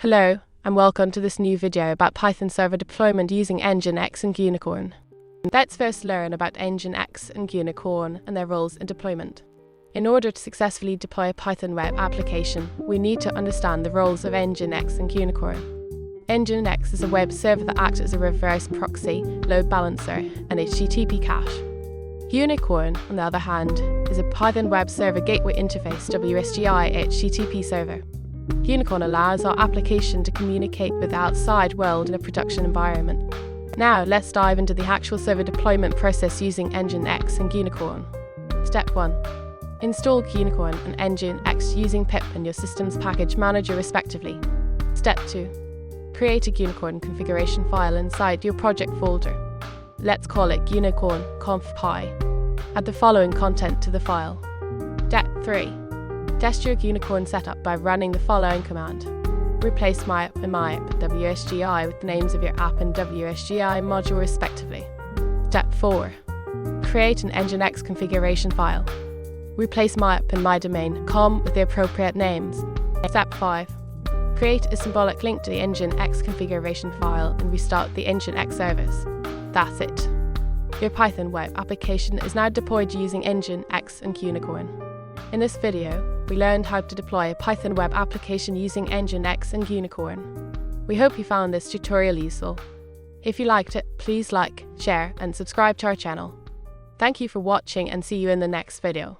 Hello, and welcome to this new video about Python server deployment using Nginx and Gunicorn. Let's first learn about Nginx and Gunicorn and their roles in deployment. In order to successfully deploy a Python web application, we need to understand the roles of Nginx and Gunicorn. Nginx is a web server that acts as a reverse proxy, load balancer, and HTTP cache. Gunicorn, on the other hand, is a Python web server gateway interface WSGI HTTP server. Gunicorn allows our application to communicate with the outside world in a production environment. Now let's dive into the actual server deployment process using Nginx and Gunicorn. Step 1. Install Gunicorn and Nginx using pip and your system's package manager respectively. Step 2. Create a Gunicorn configuration file inside your project folder. Let's call it Gunicorn conf.py. Add the following content to the file. Step 3. Test your Gunicorn setup by running the following command. Replace myapp and myapp.wsgi with the names of your app and WSGI module respectively. Step 4. Create an Nginx configuration file. Replace myapp and mydomain.com with the appropriate names. Step 5. Create a symbolic link to the Nginx configuration file and restart the Nginx service. That's it. Your Python web application is now deployed using Nginx and Gunicorn. In this video, we learned how to deploy a Python web application using Nginx and Gunicorn. We hope you found this tutorial useful. If you liked it, please like, share, and subscribe to our channel. Thank you for watching and see you in the next video.